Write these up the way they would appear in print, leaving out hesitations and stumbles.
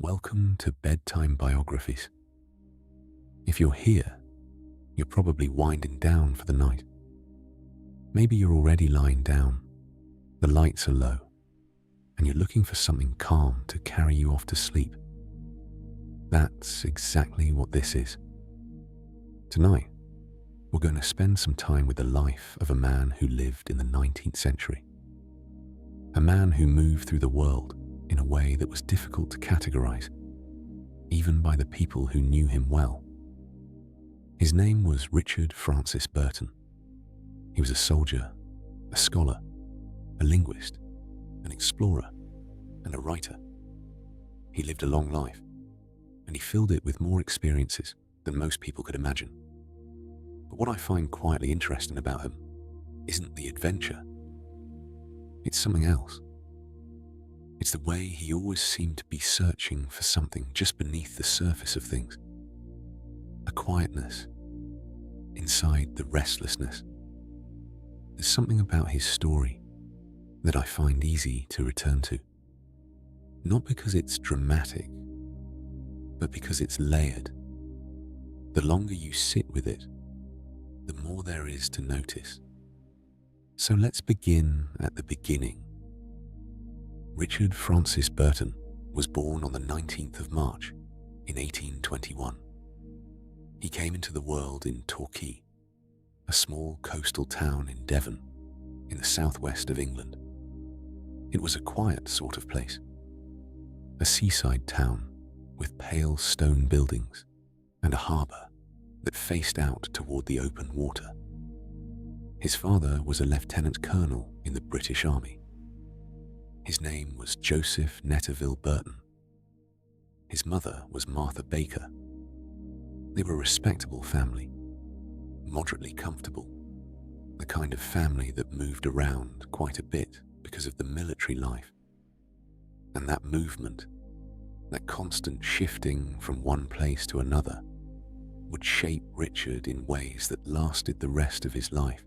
Welcome to Bedtime Biographies. If you're here, you're probably winding down for the night. Maybe you're already lying down, the lights are low, and you're looking for something calm to carry you off to sleep. That's exactly what this is. Tonight, we're going to spend some time with the life of a man who lived in the 19th century. A man who moved through the world in a way that was difficult to categorize, even by the people who knew him well. His name was Richard Francis Burton. He was a soldier, a scholar, a linguist, an explorer, and a writer. He lived a long life, and he filled it with more experiences than most people could imagine. But what I find quietly interesting about him isn't the adventure. It's something else. It's the way he always seemed to be searching for something just beneath the surface of things. A quietness inside the restlessness. There's something about his story that I find easy to return to. Not because it's dramatic, but because it's layered. The longer you sit with it, the more there is to notice. So let's begin at the beginning. Richard Francis Burton was born on the 19th of March in 1821. He came into the world in Torquay, a small coastal town in Devon, in the southwest of England. It was a quiet sort of place, a seaside town with pale stone buildings and a harbour that faced out toward the open water. His father was a lieutenant colonel in the British Army. His name was Joseph Netterville Burton. His mother was Martha Baker. They were a respectable family, moderately comfortable, the kind of family that moved around quite a bit because of the military life. And that movement, that constant shifting from one place to another, would shape Richard in ways that lasted the rest of his life.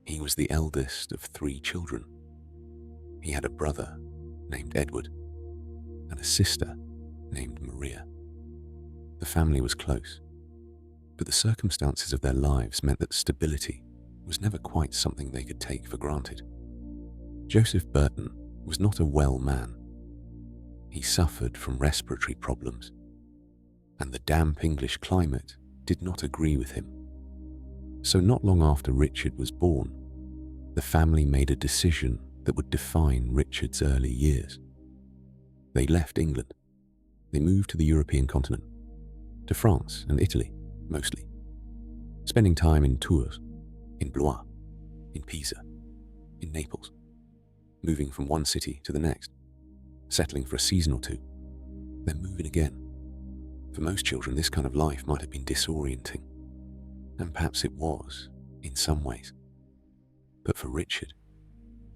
He was the eldest of 3 children. He had a brother named Edward and a sister named Maria. The family was close, but the circumstances of their lives meant that stability was never quite something they could take for granted. Joseph Burton was not a well man. He suffered from respiratory problems, and the damp English climate did not agree with him. So not long after Richard was born, the family made a decision that would define Richard's early years. They left England. They moved to the European continent, to France and Italy, mostly, spending time in Tours, in Blois, in Pisa, in Naples, moving from one city to the next, settling for a season or 2, then moving again. For most children, this kind of life might have been disorienting, and perhaps it was, in some ways. But for Richard,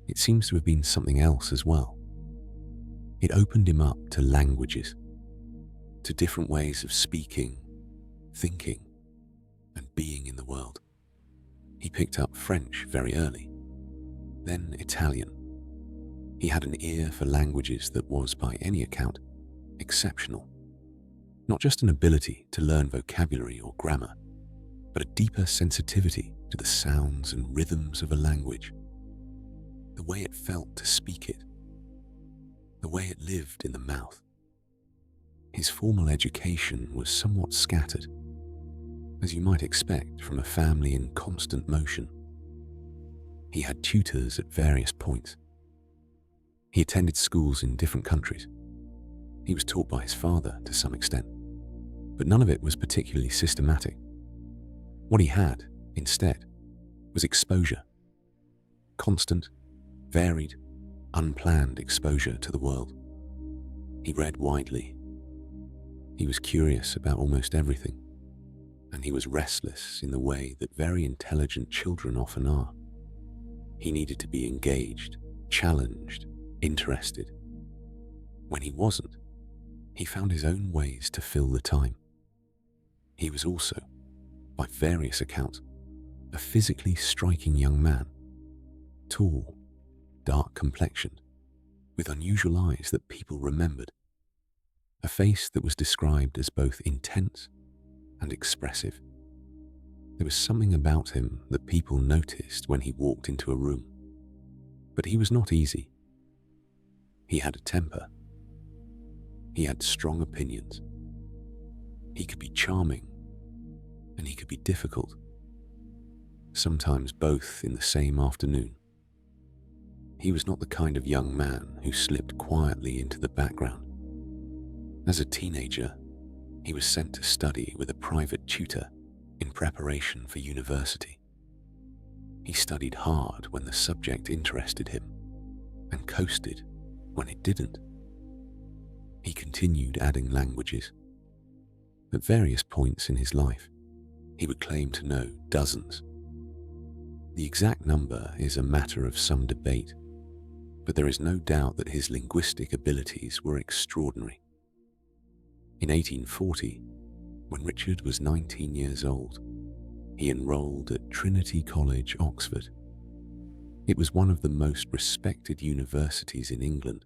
it seems to have been something else as well. It opened him up to languages, to different ways of speaking, thinking, and being in the world. He picked up French very early, then Italian. He had an ear for languages that was, by any account, exceptional. Not just an ability to learn vocabulary or grammar, but a deeper sensitivity to the sounds and rhythms of a language, the way it felt to speak it, the way it lived in the mouth. His formal education was somewhat scattered, as you might expect from a family in constant motion. He had tutors at various points. He attended schools in different countries. He was taught by his father to some extent, but none of it was particularly systematic. What he had, instead, was exposure. Constant, varied, unplanned exposure to the world. He read widely. He was curious about almost everything, and he was restless in the way that very intelligent children often are. He needed to be engaged, challenged, interested. When he wasn't, he found his own ways to fill the time. He was also, by various accounts, a physically striking young man, tall, dark-complexioned, with unusual eyes that people remembered. face that was described as both intense and expressive. There was something about him that people noticed when he walked into a room. But he was not easy. He had a temper. He had strong opinions. He could be charming, and he could be difficult, sometimes both in the same afternoon. He was not the kind of young man who slipped quietly into the background. As a teenager, he was sent to study with a private tutor in preparation for university. He studied hard when the subject interested him and coasted when it didn't. He continued adding languages. At various points in his life, he would claim to know dozens. The exact number is a matter of some debate, but there is no doubt that his linguistic abilities were extraordinary. In 1840, when Richard was 19 years old, he enrolled at Trinity College, Oxford. It was one of the most respected universities in England,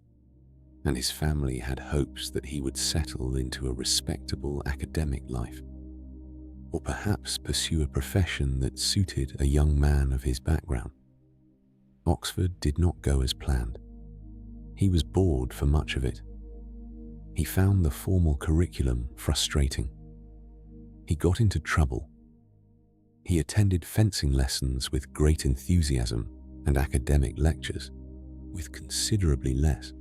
and his family had hopes that he would settle into a respectable academic life, or perhaps pursue a profession that suited a young man of his background. Oxford did not go as planned. He was bored for much of it. He found the formal curriculum frustrating. He got into trouble. He attended fencing lessons with great enthusiasm and academic lectures with considerably less.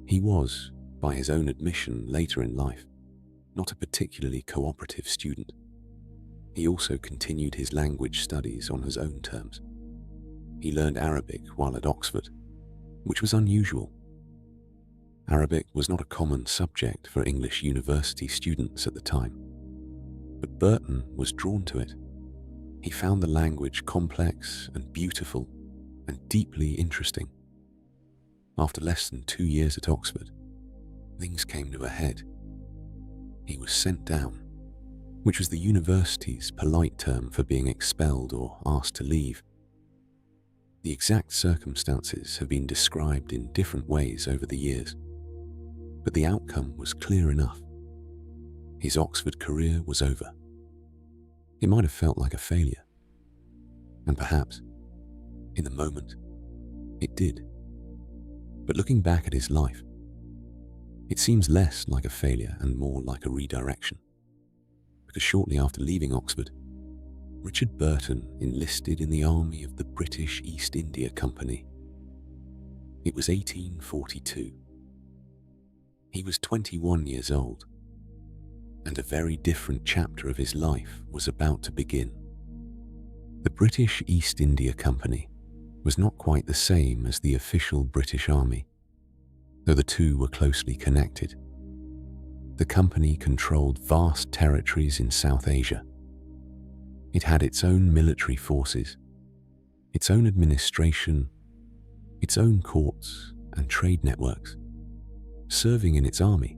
He was, by his own admission later in life, not a particularly cooperative student. He also continued his language studies on his own terms. He learned Arabic while at Oxford, which was unusual. Arabic was not a common subject for English university students at the time, but Burton was drawn to it. He found the language complex and beautiful and deeply interesting. After less than 2 years at Oxford, things came to a head. He was sent down, which was the university's polite term for being expelled or asked to leave. The exact circumstances have been described in different ways over the years, but the outcome was clear enough. His Oxford career was over. It might have felt like a failure, and perhaps, in the moment, it did. But looking back at his life, it seems less like a failure and more like a redirection, because shortly after leaving Oxford, Richard Burton enlisted in the army of the British East India Company. It was 1842. He was 21 years old, and a very different chapter of his life was about to begin. The British East India Company was not quite the same as the official British Army, though the two were closely connected. The company controlled vast territories in South Asia. It had its own military forces, its own administration, its own courts and trade networks. Serving in its army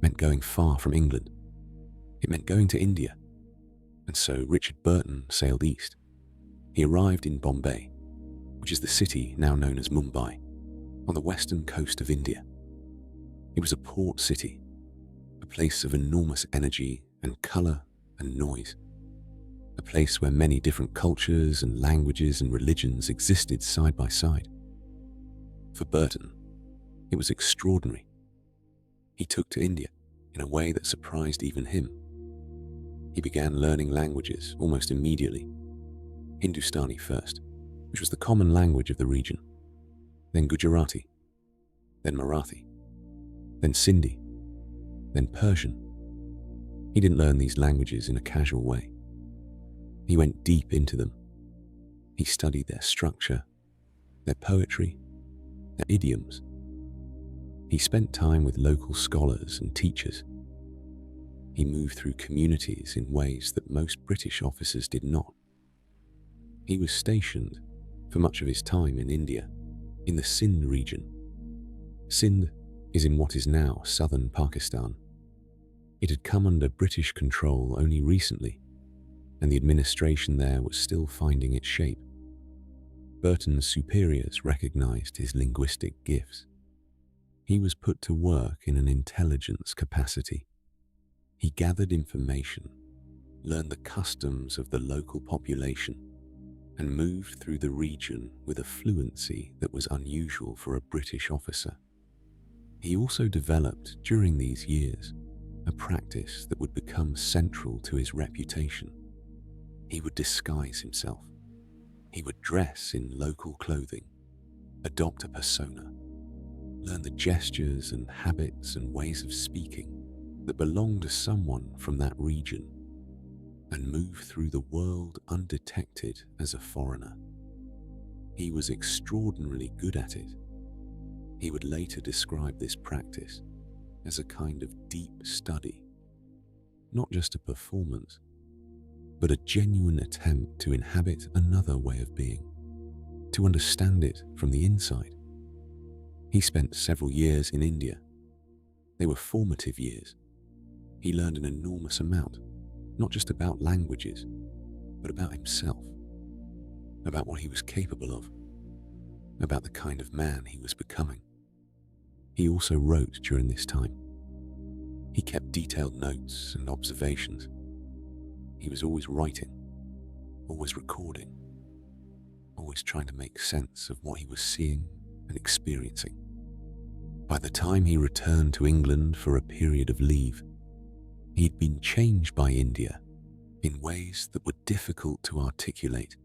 meant going far from England. It meant going to India, and so Richard Burton sailed east. He arrived in Bombay, which is the city now known as Mumbai, on the western coast of India. It was a port city, a place of enormous energy and colour and noise, a place where many different cultures and languages and religions existed side by side. For Burton, it was extraordinary. He took to India in a way that surprised even him. He began learning languages almost immediately. Hindustani first, which was the common language of the region, then Gujarati, then Marathi, then Sindhi, then Persian. He didn't learn these languages in a casual way. He went deep into them. He studied their structure, their poetry, their idioms. He spent time with local scholars and teachers. He moved through communities in ways that most British officers did not. He was stationed for much of his time in India, in the Sindh region. Sindh is in what is now southern Pakistan. It had come under British control only recently, and the administration there was still finding its shape. Burton's superiors recognized his linguistic gifts. He was put to work in an intelligence capacity. He gathered information, learned the customs of the local population, and moved through the region with a fluency that was unusual for a British officer. He also developed, during these years, a practice that would become central to his reputation. He would disguise himself. He would dress in local clothing, adopt a persona, learn the gestures and habits and ways of speaking that belonged to someone from that region, and move through the world undetected as a foreigner. He was extraordinarily good at it. He would later describe this practice as a kind of deep study, not just a performance, but a genuine attempt to inhabit another way of being, to understand it from the inside. He spent several years in India. They were formative years. He learned an enormous amount, not just about languages, but about himself, about what he was capable of, about the kind of man he was becoming. He also wrote during this time. He kept detailed notes and observations. He was always writing, always recording, always trying to make sense of what he was seeing and experiencing. By the time he returned to England for a period of leave, he'd been changed by India in ways that were difficult to articulate.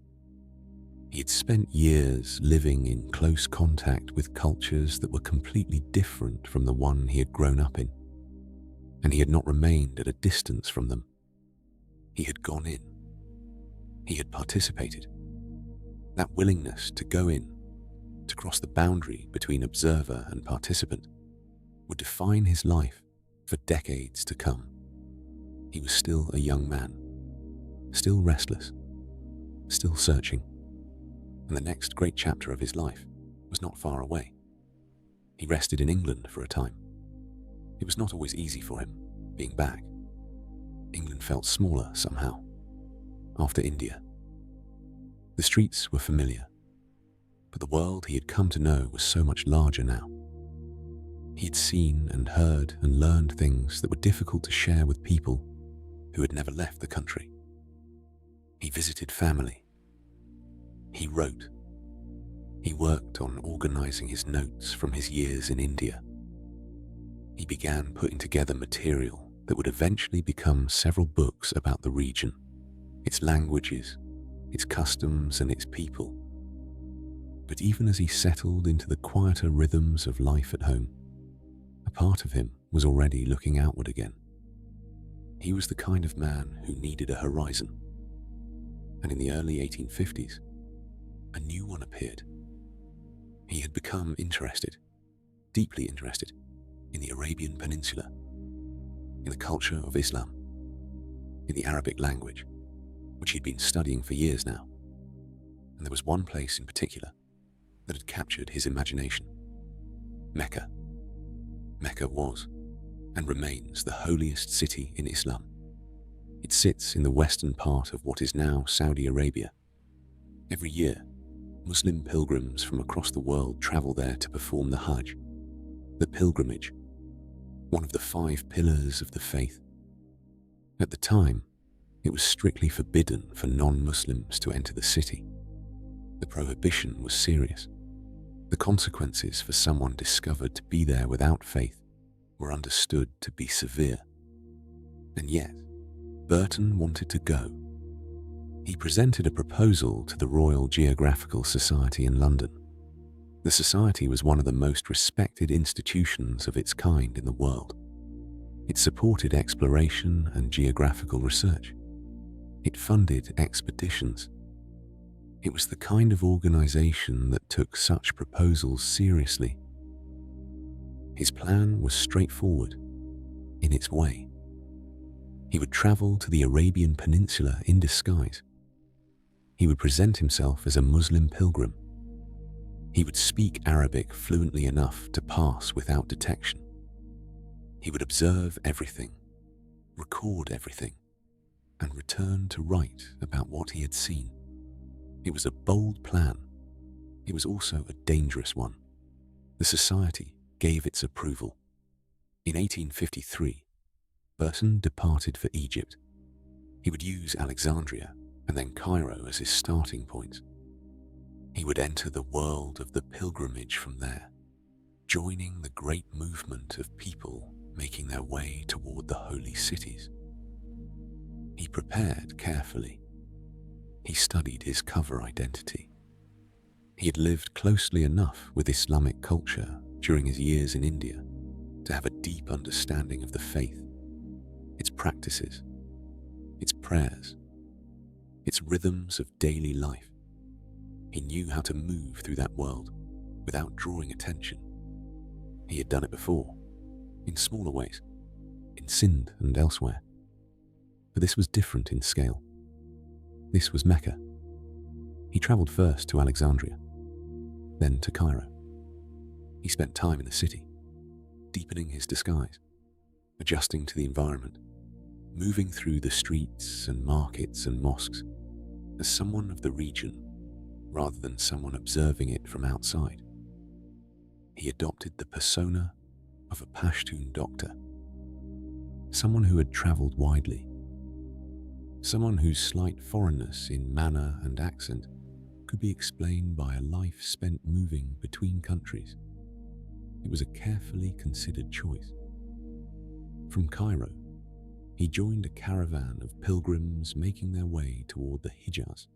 He had spent years living in close contact with cultures that were completely different from the one he had grown up in, and he had not remained at a distance from them. He had gone in. He had participated. That willingness to go in, to cross the boundary between observer and participant, would define his life for decades to come. He was still a young man, still restless, still searching, and the next great chapter of his life was not far away. He rested in England for a time. It was not always easy for him, being back. England felt smaller somehow, after India. The streets were familiar, but the world he had come to know was so much larger now. He had seen and heard and learned things that were difficult to share with people who had never left the country. He visited family. He wrote. He worked on organizing his notes from his years in India. He began putting together material that would eventually become several books about the region, its languages, its customs, and its people. But even as he settled into the quieter rhythms of life at home, a part of him was already looking outward again. He was the kind of man who needed a horizon. And in the early 1850s, a new one appeared. He had become interested, deeply interested, in the Arabian Peninsula, in the culture of Islam, in the Arabic language, which he'd been studying for years now. And there was one place in particular that had captured his imagination: Mecca. Mecca was and remains the holiest city in Islam. It sits in the western part of what is now Saudi Arabia. Every year, Muslim pilgrims from across the world travel there to perform the Hajj, the pilgrimage, one of the 5 pillars of the faith. At the time, it was strictly forbidden for non-Muslims to enter the city. The prohibition was serious. The consequences for someone discovered to be there without faith were understood to be severe. And yet, Burton wanted to go. He presented a proposal to the Royal Geographical Society in London. The society was one of the most respected institutions of its kind in the world. It supported exploration and geographical research. It funded expeditions. It was the kind of organization that took such proposals seriously. His plan was straightforward, in its way. He would travel to the Arabian Peninsula in disguise. He would present himself as a Muslim pilgrim. He would speak Arabic fluently enough to pass without detection. He would observe everything, record everything, and return to write about what he had seen. It was a bold plan. It was also a dangerous one. The society gave its approval. In 1853, Burton departed for Egypt. He would use Alexandria and then Cairo as his starting point. He would enter the world of the pilgrimage from there, joining the great movement of people making their way toward the holy cities. He prepared carefully. He studied his cover identity. He had lived closely enough with Islamic culture during his years in India to have a deep understanding of the faith, its practices, its prayers, its rhythms of daily life. He knew how to move through that world without drawing attention. He had done it before, in smaller ways, in Sindh and elsewhere. But this was different in scale. This was Mecca. He travelled first to Alexandria, then to Cairo. He spent time in the city, deepening his disguise, adjusting to the environment, moving through the streets and markets and mosques as someone of the region rather than someone observing it from outside. He adopted the persona of a Pashtun doctor, someone who had travelled widely, someone whose slight foreignness in manner and accent could be explained by a life spent moving between countries. It was a carefully considered choice. From Cairo, he joined a caravan of pilgrims making their way toward the Hijaz,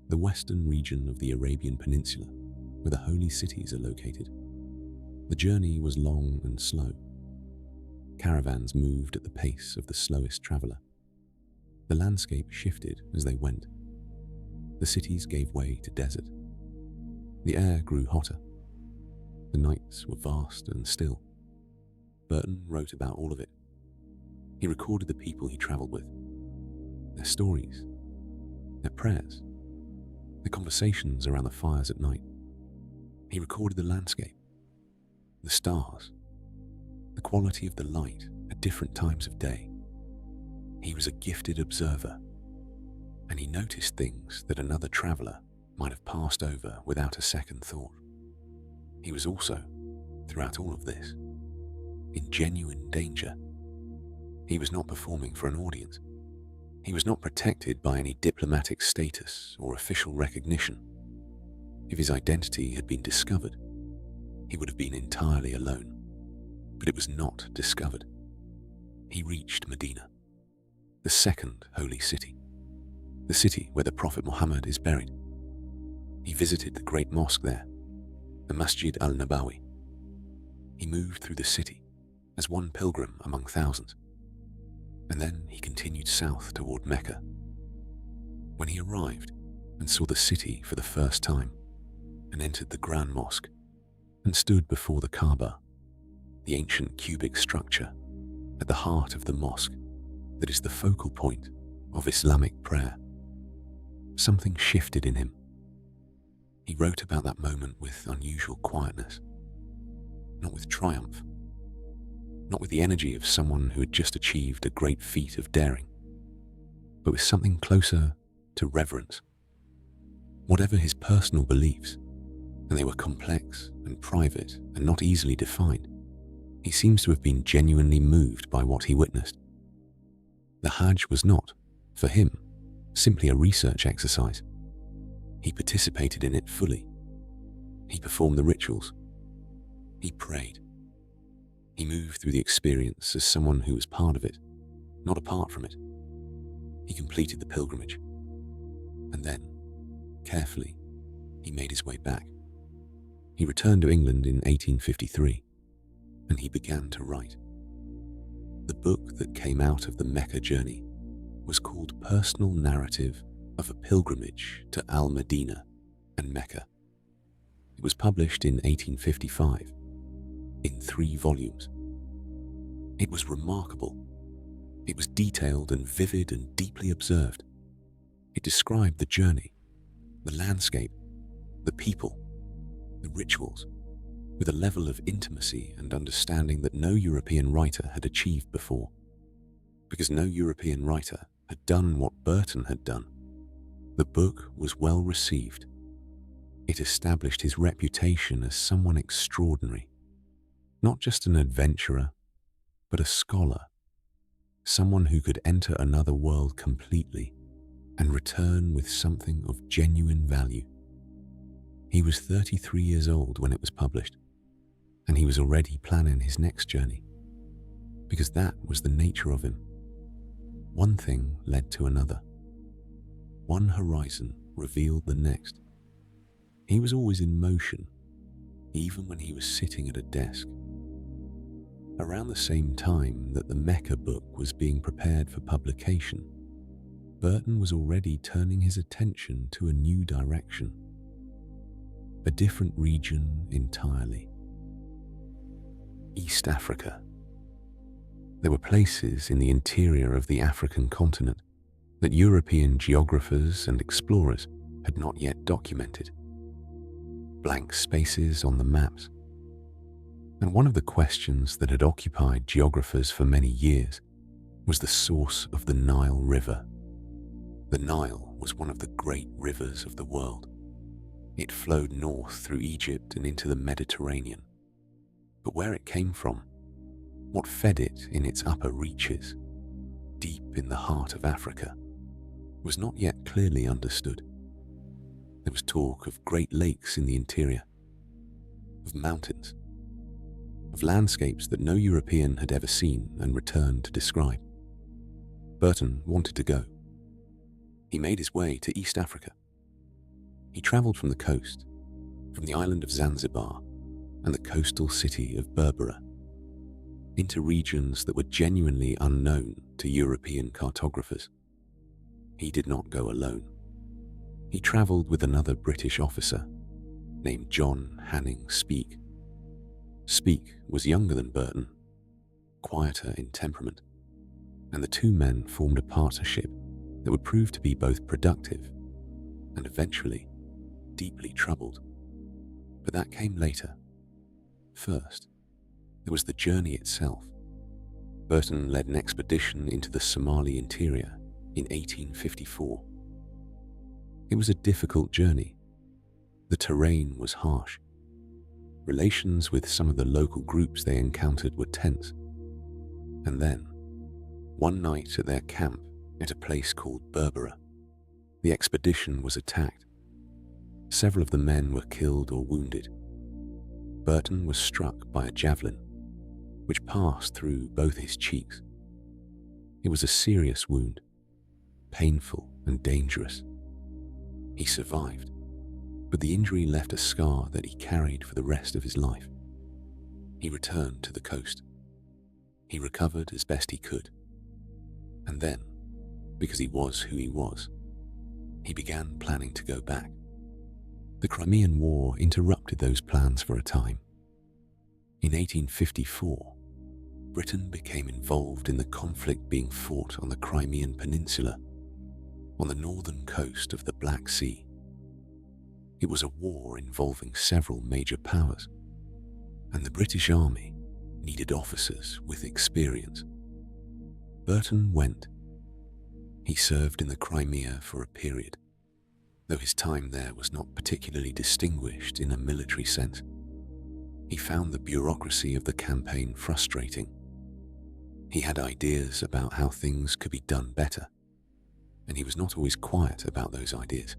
the western region of the Arabian Peninsula, where the holy cities are located. The journey was long and slow. Caravans moved at the pace of the slowest traveller. The landscape shifted as they went. The cities gave way to desert. The air grew hotter. The nights were vast and still. Burton wrote about all of it. He recorded the people he travelled with, their stories, their prayers, the conversations around the fires at night. He recorded the landscape, the stars, the quality of the light at different times of day. He was a gifted observer, and he noticed things that another traveller might have passed over without a second thought. He was also, throughout all of this, in genuine danger. He was not performing for an audience. He was not protected by any diplomatic status or official recognition. If his identity had been discovered, he would have been entirely alone. But it was not discovered. He reached Medina, the second holy city, the city where the Prophet Muhammad is buried. He visited the great mosque there, the Masjid al-Nabawi. He moved through the city as one pilgrim among thousands, and then he continued south toward Mecca. When he arrived and saw the city for the first time, and entered the Grand Mosque, and stood before the Kaaba, the ancient cubic structure at the heart of the mosque that is the focal point of Islamic prayer, something shifted in him. He wrote about that moment with unusual quietness, not with triumph, not with the energy of someone who had just achieved a great feat of daring, but with something closer to reverence. Whatever his personal beliefs, and they were complex and private and not easily defined, he seems to have been genuinely moved by what he witnessed. The Hajj was not, for him, simply a research exercise. He participated in it fully. He performed the rituals. He prayed. He moved through the experience as someone who was part of it, not apart from it. He completed the pilgrimage. And then, carefully, he made his way back. He returned to England in 1853, and he began to write. The book that came out of the Mecca journey was called Personal Narrative of a Pilgrimage to Al-Medina and Mecca. It was published in 1855, in 3 volumes. It was remarkable. It was detailed and vivid and deeply observed. It described the journey, the landscape, the people, the rituals, with a level of intimacy and understanding that no European writer had achieved before. Because no European writer had done what Burton had done, the book was well received. It established his reputation as someone extraordinary, Not just an adventurer, but a scholar, someone who could enter another world completely and return with something of genuine value. He was 33 years old when it was published, and he was already planning his next journey, because that was the nature of him. One thing led to another. One horizon revealed the next. He was always in motion, even when he was sitting at a desk. Around the same time that the Mecca book was being prepared for publication, Burton was already turning his attention to a new direction, a different region entirely. East Africa. There were places in the interior of the African continent that European geographers and explorers had not yet documented. Blank spaces on the maps. And one of the questions that had occupied geographers for many years was the source of the Nile River. The Nile was one of the great rivers of the world. It flowed north through Egypt and into the Mediterranean. But where it came from, what fed it in its upper reaches, deep in the heart of Africa, was not yet clearly understood. There was talk of great lakes in the interior, of mountains, of landscapes that no European had ever seen and returned to describe. Burton wanted to go. He made his way to East Africa. He travelled from the coast, from the island of Zanzibar and the coastal city of Berbera, into regions that were genuinely unknown to European cartographers. He did not go alone. He travelled with another British officer named John Hanning Speke. Speke was younger than Burton, quieter in temperament, and the two men formed a partnership that would prove to be both productive and eventually deeply troubled. But that came later. First, there was the journey itself. Burton led an expedition into the Somali interior in 1854. It was a difficult journey. The terrain was harsh. Relations with some of the local groups they encountered were tense. And then, one night at their camp at a place called Berbera, the expedition was attacked. Several of the men were killed or wounded. Burton was struck by a javelin, which passed through both his cheeks. It was a serious wound, painful and dangerous. He survived, but the injury left a scar that he carried for the rest of his life. He returned to the coast. He recovered as best he could. And then, because he was who he was, he began planning to go back. The Crimean War interrupted those plans for a time. In 1854, Britain became involved in the conflict being fought on the Crimean Peninsula, on the northern coast of the Black Sea. It was a war involving several major powers, and the British Army needed officers with experience. Burton went. He served in the Crimea for a period, though his time there was not particularly distinguished in a military sense. He found the bureaucracy of the campaign frustrating. He had ideas about how things could be done better, and he was not always quiet about those ideas.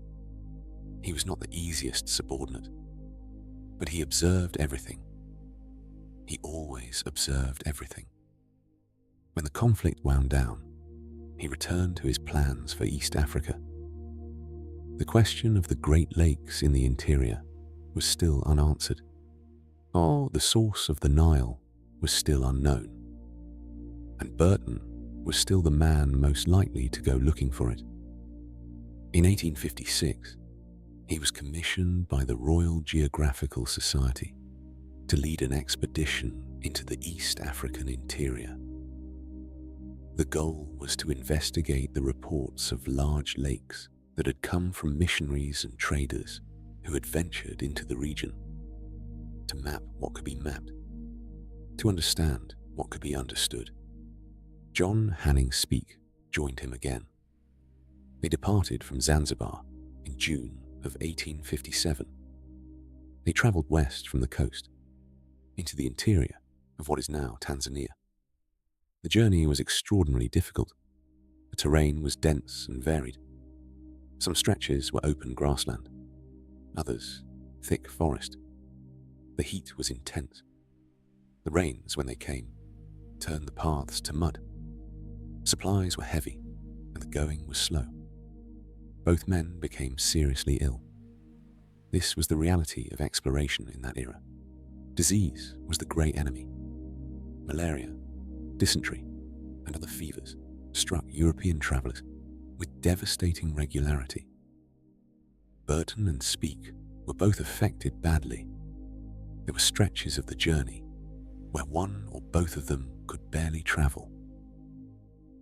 He was not the easiest subordinate, but he observed everything. He always observed everything. When the conflict wound down, he returned to his plans for East Africa. The question of the Great Lakes in the interior was still unanswered. The source of the Nile was still unknown, and Burton was still the man most likely to go looking for it. In 1856, he was commissioned by the Royal Geographical Society to lead an expedition into the East African interior. The goal was to investigate the reports of large lakes that had come from missionaries and traders who had ventured into the region, to map what could be mapped, to understand what could be understood. John Hanning Speke joined him again. They departed from Zanzibar in June of 1857. They travelled west from the coast, into the interior, of what is now Tanzania. The journey was extraordinarily difficult. The terrain was dense and varied. Some stretches were open grassland, others thick forest. The heat was intense. The rains, when they came, turned the paths to mud. Supplies were heavy, and the going was slow. Both men became seriously ill. This was the reality of exploration in that era. Disease was the great enemy. Malaria, dysentery, and other fevers struck European travellers with devastating regularity. Burton and Speke were both affected badly. There were stretches of the journey where one or both of them could barely travel,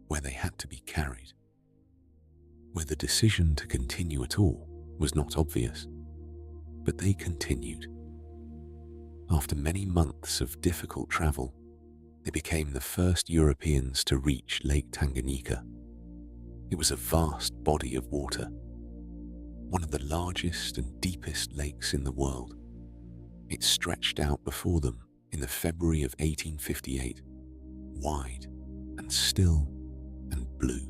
where they had to be carried, where the decision to continue at all was not obvious, but they continued. After many months of difficult travel, they became the first Europeans to reach Lake Tanganyika. It was a vast body of water, one of the largest and deepest lakes in the world. It stretched out before them in the February of 1858, wide and still and blue.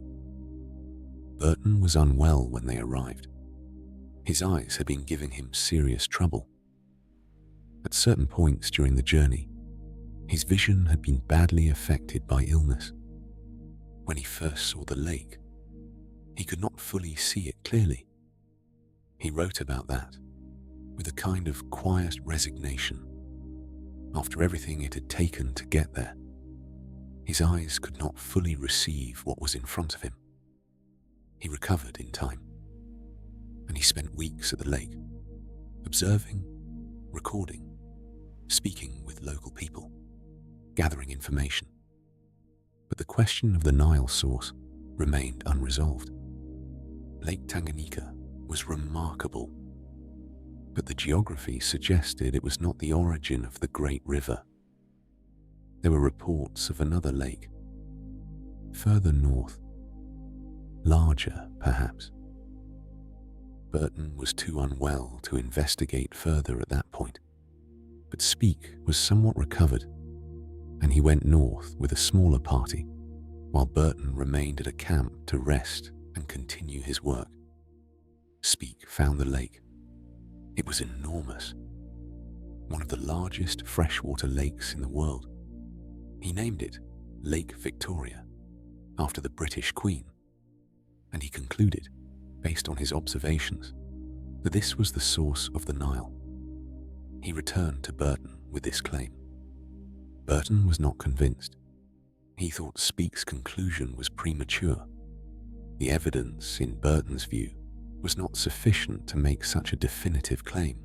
Burton was unwell when they arrived. His eyes had been giving him serious trouble. At certain points during the journey, his vision had been badly affected by illness. When he first saw the lake, he could not fully see it clearly. He wrote about that with a kind of quiet resignation. After everything it had taken to get there, his eyes could not fully receive what was in front of him. He recovered in time, and he spent weeks at the lake, observing, recording, speaking with local people, gathering information. But the question of the Nile source remained unresolved. Lake Tanganyika was remarkable, but the geography suggested it was not the origin of the great river. There were reports of another lake, further north, larger perhaps. Burton was too unwell to investigate further at that point, but Speke was somewhat recovered, and he went north with a smaller party, while Burton remained at a camp to rest and continue his work. Speke found the lake. It was enormous, one of the largest freshwater lakes in the world. He named it Lake Victoria, after the British Queen, and he concluded, based on his observations, that this was the source of the Nile. He returned to Burton with this claim. Burton was not convinced. He thought Speke's conclusion was premature. The evidence, in Burton's view, was not sufficient to make such a definitive claim.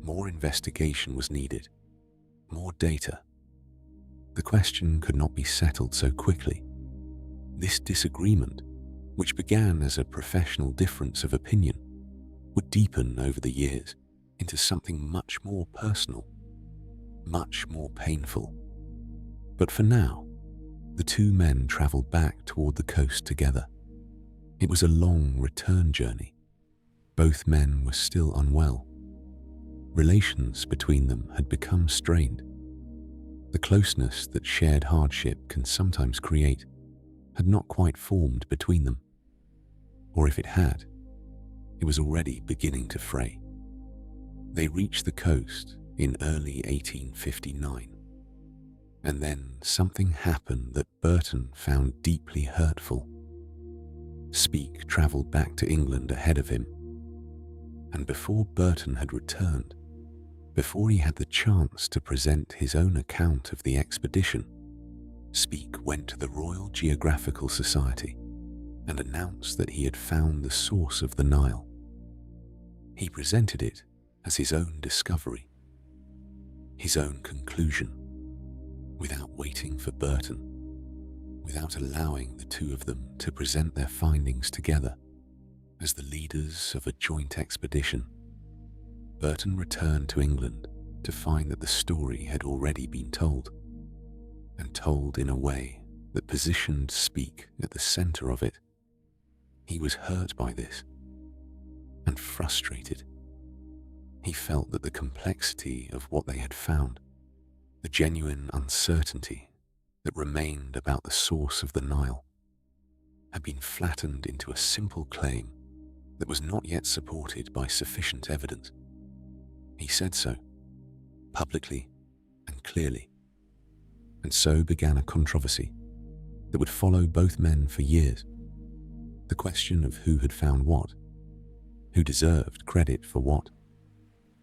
More investigation was needed, more data. The question could not be settled so quickly. This disagreement, which began as a professional difference of opinion, would deepen over the years into something much more personal, much more painful. But for now, the two men traveled back toward the coast together. It was a long return journey. Both men were still unwell. Relations between them had become strained. The closeness that shared hardship can sometimes create had not quite formed between them. Or if it had, it was already beginning to fray. They reached the coast in early 1859, and then something happened that Burton found deeply hurtful. Speke travelled back to England ahead of him, and before Burton had returned, before he had the chance to present his own account of the expedition, Speke went to the Royal Geographical Society and announced that he had found the source of the Nile. He presented it as his own discovery, his own conclusion, without waiting for Burton, without allowing the two of them to present their findings together as the leaders of a joint expedition. Burton returned to England to find that the story had already been told, and told in a way that positioned Speke at the centre of it. He was hurt by this, and frustrated. He felt that the complexity of what they had found The genuine uncertainty that remained about the source of the Nile had been flattened into a simple claim that was not yet supported by sufficient evidence. He said so, publicly and clearly. And so began a controversy that would follow both men for years. The question of who had found what, who deserved credit for what,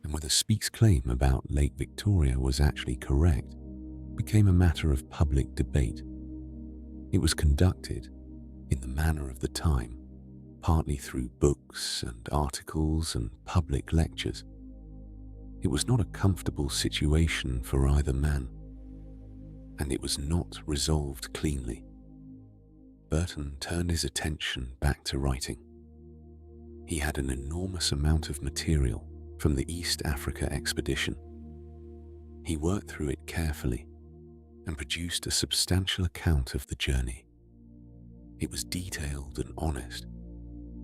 and whether Speke's claim about Lake Victoria was actually correct became a matter of public debate. It was conducted in the manner of the time, partly through books and articles and public lectures. It was not a comfortable situation for either man, and it was not resolved cleanly. Burton turned his attention back to writing. He had an enormous amount of material from the East Africa expedition. He worked through it carefully and produced a substantial account of the journey. It was detailed and honest,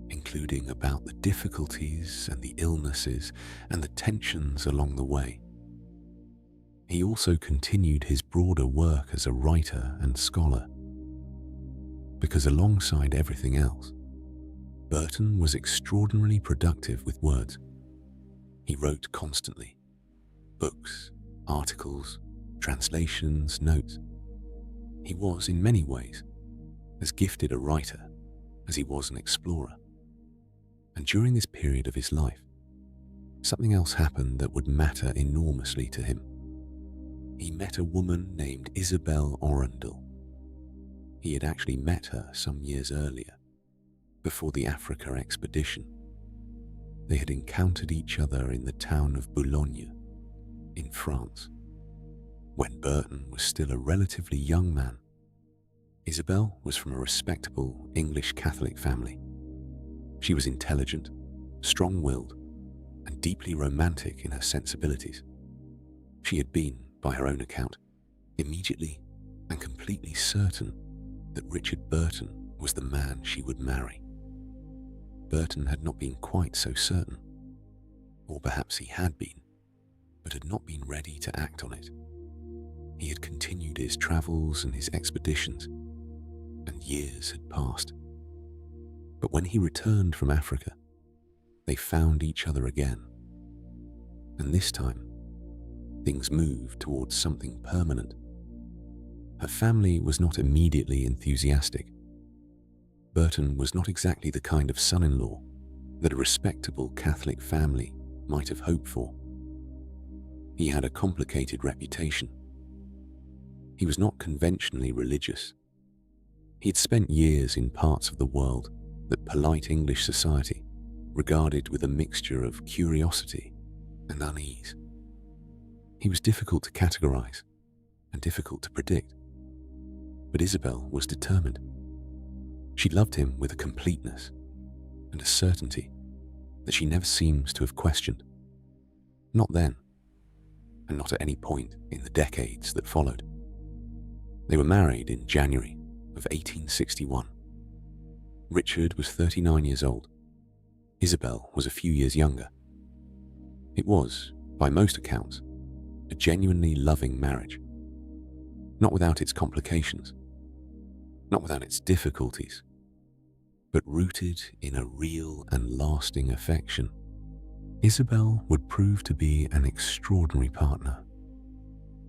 including about the difficulties and the illnesses and the tensions along the way. He also continued his broader work as a writer and scholar, because alongside everything else, Burton was extraordinarily productive with words. He wrote constantly, books, articles, translations, notes. He was, in many ways, as gifted a writer as he was an explorer. And during this period of his life, something else happened that would matter enormously to him. He met a woman named Isabel Arundell. He had actually met her some years earlier, before the Africa expedition. They had encountered each other in the town of Boulogne, in France, when Burton was still a relatively young man. Isabel was from a respectable English Catholic family. She was intelligent, strong-willed, and deeply romantic in her sensibilities. She had been, by her own account, immediately and completely certain that Richard Burton was the man she would marry. Burton had not been quite so certain, or perhaps he had been, but had not been ready to act on it. He had continued his travels and his expeditions, and years had passed. But when he returned from Africa, they found each other again. And this time, things moved towards something permanent. Her family was not immediately enthusiastic. Burton was not exactly the kind of son-in-law that a respectable Catholic family might have hoped for. He had a complicated reputation. He was not conventionally religious. He had spent years in parts of the world that polite English society regarded with a mixture of curiosity and unease. He was difficult to categorize and difficult to predict. But Isabel was determined. She loved him with a completeness and a certainty that she never seems to have questioned. Not then, and not at any point in the decades that followed. They were married in January of 1861. Richard was 39 years old. Isabel was a few years younger. It was, by most accounts, a genuinely loving marriage. Not without its complications, not without its difficulties, but rooted in a real and lasting affection. Isabel would prove to be an extraordinary partner.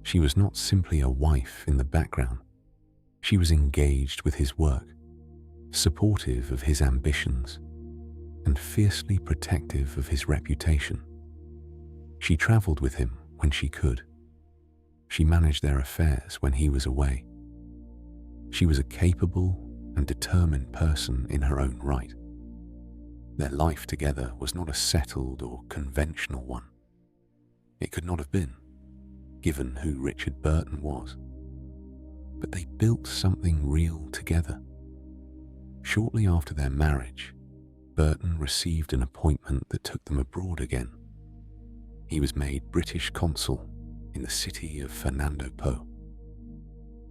She was not simply a wife in the background. She was engaged with his work, supportive of his ambitions, and fiercely protective of his reputation. She traveled with him when she could. She managed their affairs when he was away. She was a capable and determined person in her own right. Their life together was not a settled or conventional one. It could not have been, given who Richard Burton was. But they built something real together. Shortly after their marriage, Burton received an appointment that took them abroad again. He was made British consul in the city of Fernando Po.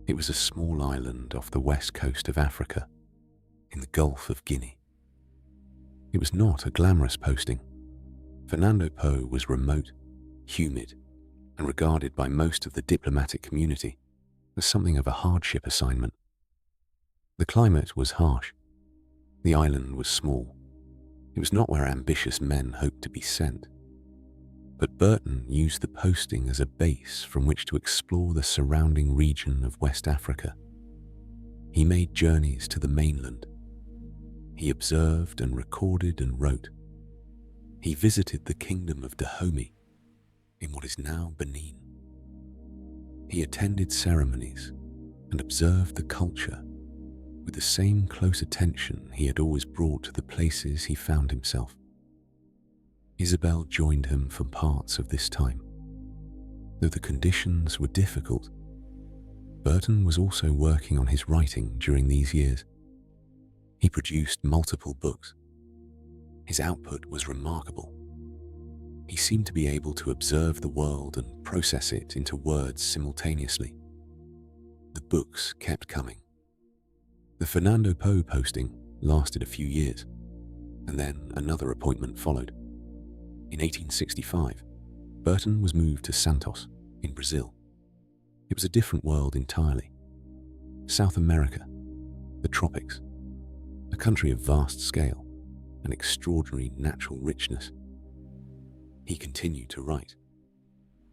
It was a small island off the west coast of Africa, in the Gulf of Guinea. It was not a glamorous posting. Fernando Po was remote, humid, and regarded by most of the diplomatic community as something of a hardship assignment. The climate was harsh. The island was small. It was not where ambitious men hoped to be sent. But Burton used the posting as a base from which to explore the surrounding region of West Africa. He made journeys to the mainland. He observed and recorded and wrote. He visited the kingdom of Dahomey, in what is now Benin. He attended ceremonies and observed the culture with the same close attention he had always brought to the places he found himself. Isabel joined him for parts of this time. Though the conditions were difficult, Burton was also working on his writing during these years. He produced multiple books. His output was remarkable. He seemed to be able to observe the world and process it into words simultaneously. The books kept coming. The Fernando Po posting lasted a few years, and then another appointment followed. In 1865, Burton was moved to Santos, in Brazil. It was a different world entirely. South America, the tropics, a country of vast scale and extraordinary natural richness. He continued to write.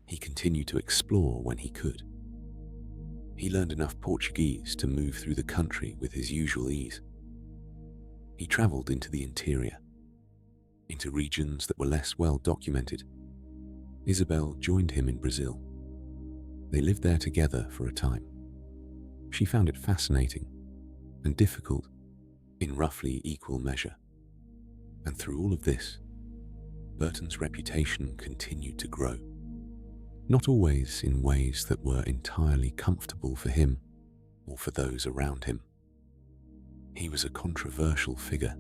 He continued to explore when he could. He learned enough Portuguese to move through the country with his usual ease. He traveled into the interior, into regions that were less well documented. Isabel joined him in Brazil. They lived there together for a time. She found it fascinating and difficult in roughly equal measure. And through all of this, Burton's reputation continued to grow, not always in ways that were entirely comfortable for him or for those around him. He was a controversial figure.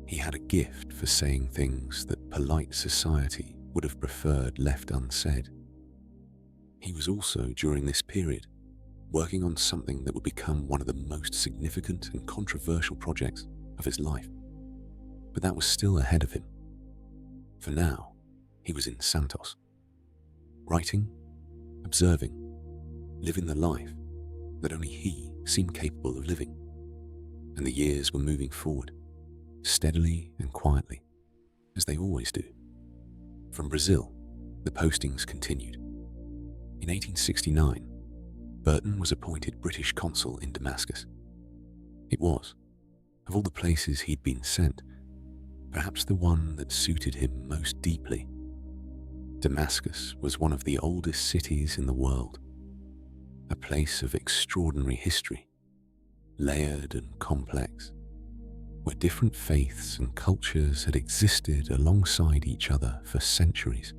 He had a gift for saying things that polite society would have preferred left unsaid. He was also, during this period, working on something that would become one of the most significant and controversial projects of his life. But that was still ahead of him. For now, he was in Santos, writing, observing, living the life that only he seemed capable of living. And the years were moving forward, steadily and quietly, as they always do. From Brazil, the postings continued. In 1869, Burton was appointed British consul in Damascus. It was, of all the places he'd been sent, perhaps the one that suited him most deeply. Damascus was one of the oldest cities in the world, a place of extraordinary history, layered and complex, where different faiths and cultures had existed alongside each other for centuries.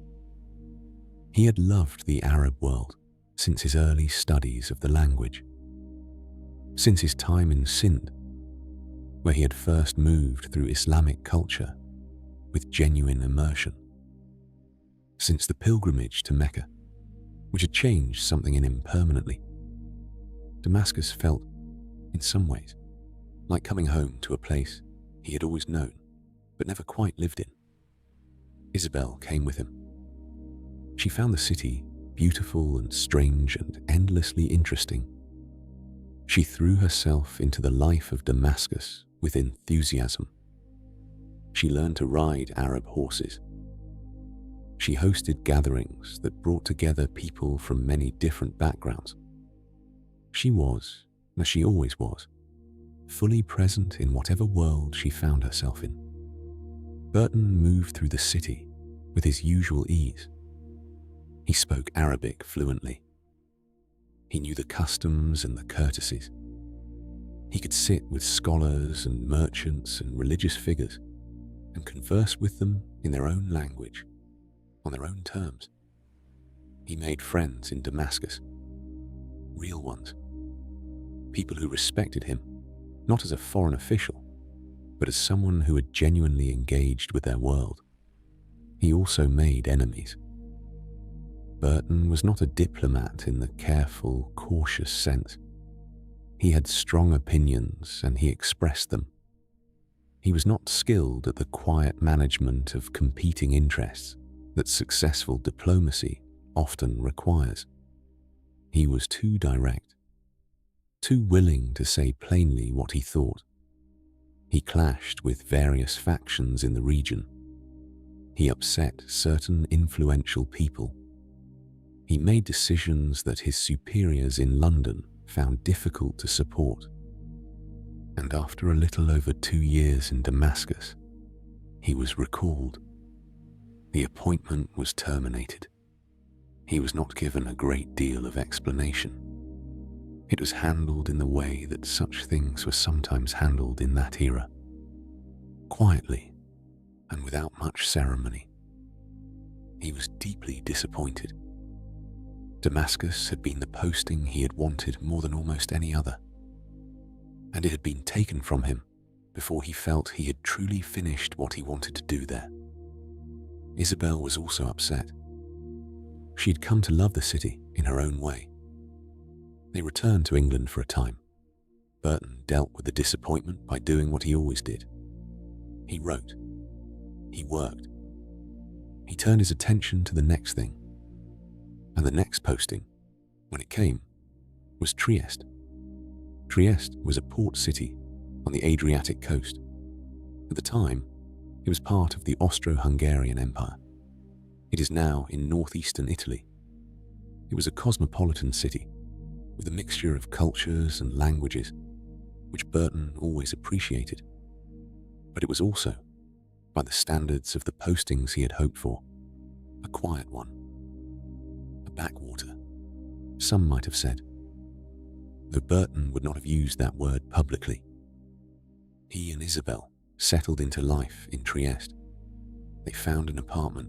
He had loved the Arab world since his early studies of the language, since his time in Sindh, where he had first moved through Islamic culture with genuine immersion, since the pilgrimage to Mecca, which had changed something in him permanently. Damascus felt, in some ways, like coming home to a place he had always known but never quite lived in. Isabel came with him. She found the city beautiful and strange and endlessly interesting. She threw herself into the life of Damascus with enthusiasm. She learned to ride Arab horses. She hosted gatherings that brought together people from many different backgrounds. She was, as she always was, fully present in whatever world she found herself in. Burton moved through the city with his usual ease. He spoke Arabic fluently. He knew the customs and the courtesies. He could sit with scholars and merchants and religious figures and converse with them in their own language, on their own terms. He made friends in Damascus, real ones, people who respected him, not as a foreign official, but as someone who had genuinely engaged with their world. He also made enemies. Burton was not a diplomat in the careful, cautious sense. He had strong opinions and he expressed them. He was not skilled at the quiet management of competing interests that successful diplomacy often requires. He was too direct, too willing to say plainly what he thought. He clashed with various factions in the region. He upset certain influential people. He made decisions that his superiors in London found difficult to support. And after a little over 2 years in Damascus, he was recalled. The appointment was terminated. He was not given a great deal of explanation. It was handled in the way that such things were sometimes handled in that era, quietly and without much ceremony. He was deeply disappointed. Damascus had been the posting he had wanted more than almost any other, and it had been taken from him before he felt he had truly finished what he wanted to do there. Isabel was also upset. She had come to love the city in her own way. They returned to England for a time. Burton dealt with the disappointment by doing what he always did. He wrote. He worked. He turned his attention to the next thing. And the next posting, when it came, was Trieste. Trieste was a port city on the Adriatic coast. At the time, it was part of the Austro-Hungarian Empire. It is now in northeastern Italy. It was a cosmopolitan city with a mixture of cultures and languages, which Burton always appreciated. But it was also, by the standards of the postings he had hoped for, a quiet one. A backwater, some might have said, though Burton would not have used that word publicly. He and Isabel settled into life in Trieste. They found an apartment.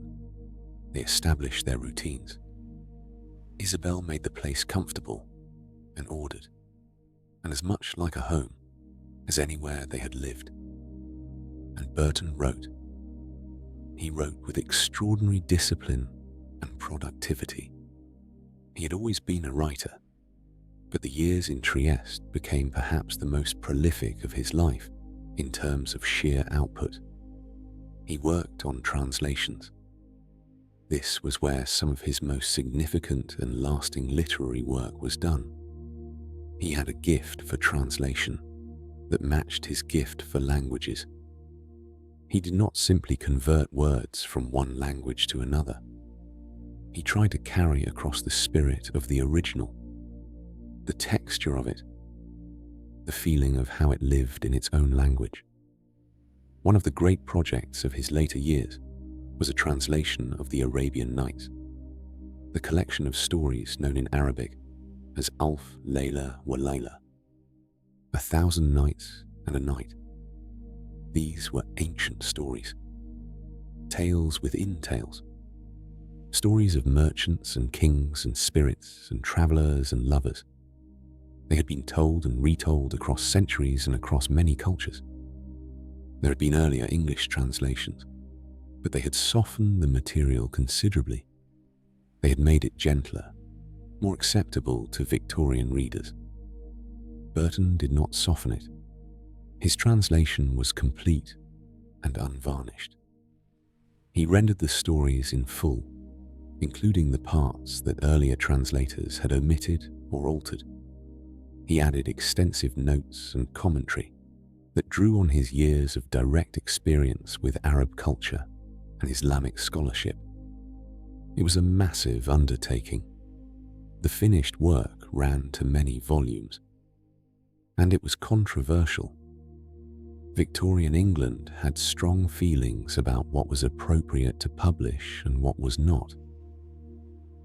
They established their routines. Isabel made the place comfortable and ordered, and as much like a home as anywhere they had lived. And Burton wrote. He wrote with extraordinary discipline and productivity. He had always been a writer, but the years in Trieste became perhaps the most prolific of his life in terms of sheer output. He worked on translations. This was where some of his most significant and lasting literary work was done. He had a gift for translation that matched his gift for languages. He did not simply convert words from one language to another. He tried to carry across the spirit of the original, the texture of it, the feeling of how it lived in its own language. One of the great projects of his later years was a translation of the Arabian Nights, the collection of stories known in Arabic as Alf Layla wa Layla, 1,000 Nights and a Night. These were ancient stories, tales within tales, stories of merchants and kings and spirits and travellers and lovers. They had been told and retold across centuries and across many cultures. There had been earlier English translations, but they had softened the material considerably. They had made it gentler, more acceptable to Victorian readers. Burton did not soften it. His translation was complete and unvarnished. He rendered the stories in full, including the parts that earlier translators had omitted or altered. He added extensive notes and commentary that drew on his years of direct experience with Arab culture and Islamic scholarship. It was a massive undertaking. The finished work ran to many volumes, and it was controversial. Victorian England had strong feelings about what was appropriate to publish and what was not.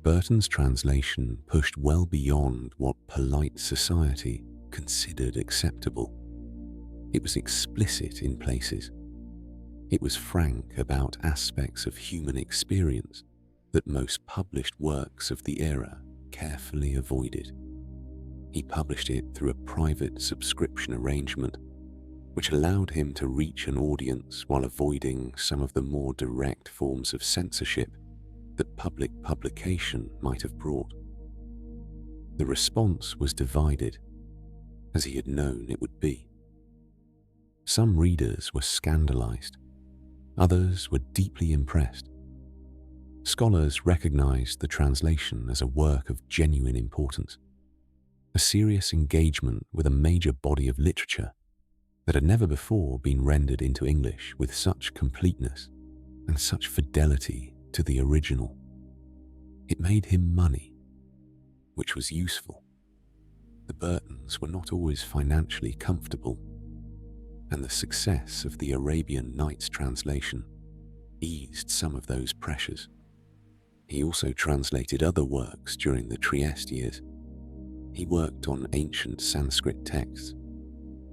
Burton's translation pushed well beyond what polite society considered acceptable. It was explicit in places. It was frank about aspects of human experience that most published works of the era carefully avoided. He published it through a private subscription arrangement, which allowed him to reach an audience while avoiding some of the more direct forms of censorship that public publication might have brought. The response was divided, as he had known it would be. Some readers were scandalized. Others were deeply impressed. Scholars recognized the translation as a work of genuine importance, a serious engagement with a major body of literature that had never before been rendered into English with such completeness and such fidelity to the original. It made him money, which was useful. The Burtons were not always financially comfortable, and the success of the Arabian Nights translation eased some of those pressures. He also translated other works during the Trieste years. He worked on ancient Sanskrit texts.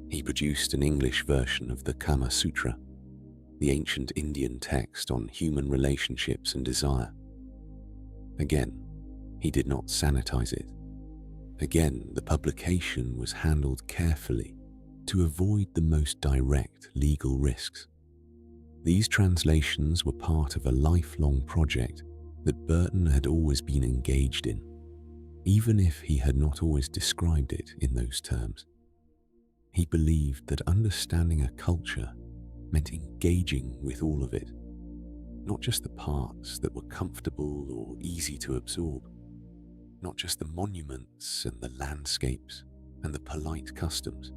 He produced an English version of the Kama Sutra, the ancient Indian text on human relationships and desire. Again, he did not sanitize it. Again, the publication was handled carefully to avoid the most direct legal risks. These translations were part of a lifelong project that Burton had always been engaged in, even if he had not always described it in those terms. He believed that understanding a culture meant engaging with all of it, not just the parts that were comfortable or easy to absorb, not just the monuments and the landscapes and the polite customs,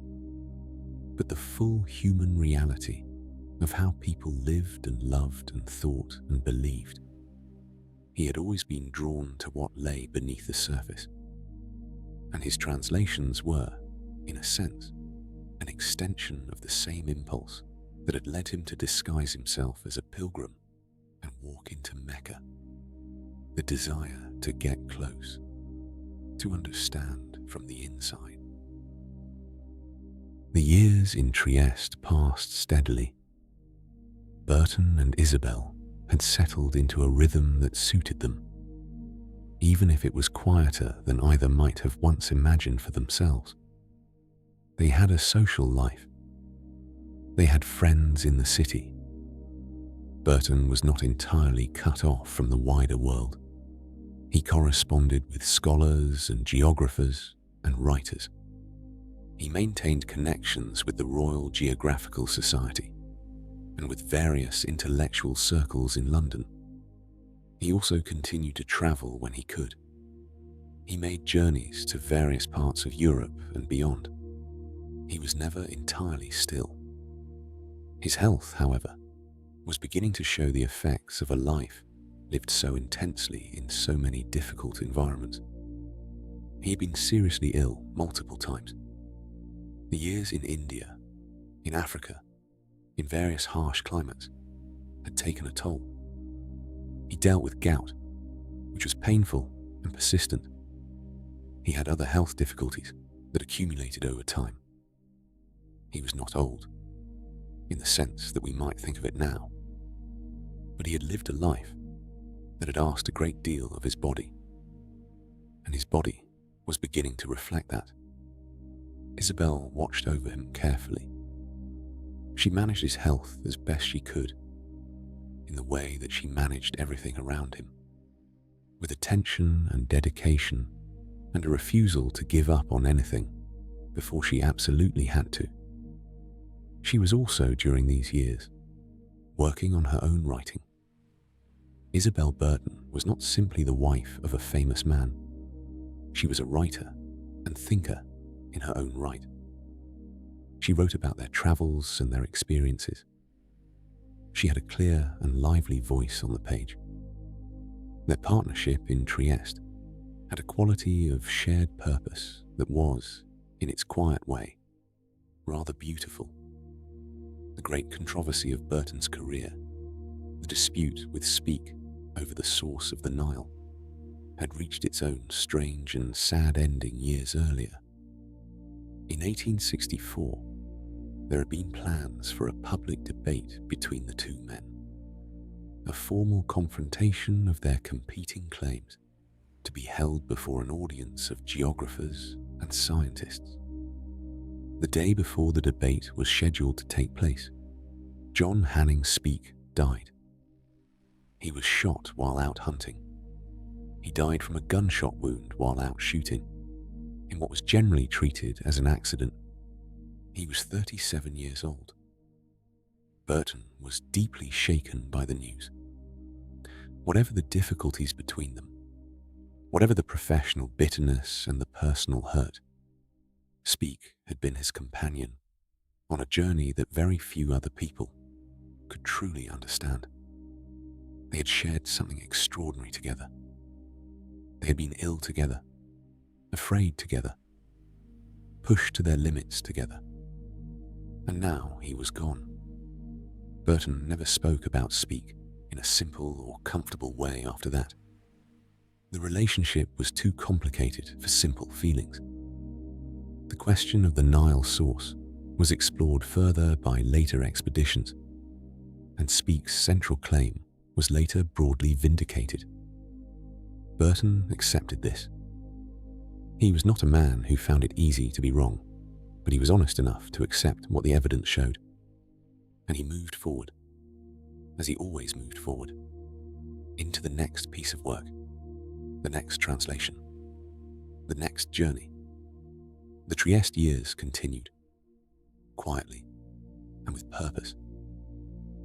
but the full human reality of how people lived and loved and thought and believed. He had always been drawn to what lay beneath the surface, and his translations were, in a sense, an extension of the same impulse that had led him to disguise himself as a pilgrim and walk into Mecca, the desire to get close, to understand from the inside. The years in Trieste passed steadily. Burton and Isabel had settled into a rhythm that suited them, even if it was quieter than either might have once imagined for themselves. They had a social life. They had friends in the city. Burton was not entirely cut off from the wider world. He corresponded with scholars and geographers and writers. He maintained connections with the Royal Geographical Society and with various intellectual circles in London. He also continued to travel when he could. He made journeys to various parts of Europe and beyond. He was never entirely still. His health, however, was beginning to show the effects of a life lived so intensely in so many difficult environments. He had been seriously ill multiple times. The years in India, in Africa, in various harsh climates, had taken a toll. He dealt with gout, which was painful and persistent. He had other health difficulties that accumulated over time. He was not old, in the sense that we might think of it now, but he had lived a life that had asked a great deal of his body, and his body was beginning to reflect that. Isabel watched over him carefully. She managed his health as best she could, in the way that she managed everything around him, with attention and dedication and a refusal to give up on anything before she absolutely had to. She was also, during these years, working on her own writing. Isabel Burton was not simply the wife of a famous man. She was a writer and thinker in her own right. She wrote about their travels and their experiences. She had a clear and lively voice on the page. Their partnership in Trieste had a quality of shared purpose that was, in its quiet way, rather beautiful. The great controversy of Burton's career, the dispute with Speke over the source of the Nile, had reached its own strange and sad ending years earlier. In 1864, there had been plans for a public debate between the two men, a formal confrontation of their competing claims to be held before an audience of geographers and scientists. The day before the debate was scheduled to take place, John Hanning Speke died. He was shot while out hunting. He died from a gunshot wound while out shooting, in what was generally treated as an accident. He was 37 years old. Burton was deeply shaken by the news. Whatever the difficulties between them, whatever the professional bitterness and the personal hurt, Speke had been his companion on a journey that very few other people could truly understand. They had shared something extraordinary together. They had been ill together, afraid together, pushed to their limits together. And now he was gone. Burton never spoke about Speke in a simple or comfortable way after that. The relationship was too complicated for simple feelings. The question of the Nile source was explored further by later expeditions, and Speke's central claim was later broadly vindicated. Burton accepted this. He was not a man who found it easy to be wrong, but he was honest enough to accept what the evidence showed. And he moved forward, as he always moved forward, into the next piece of work, the next translation, the next journey. The Trieste years continued, quietly and with purpose.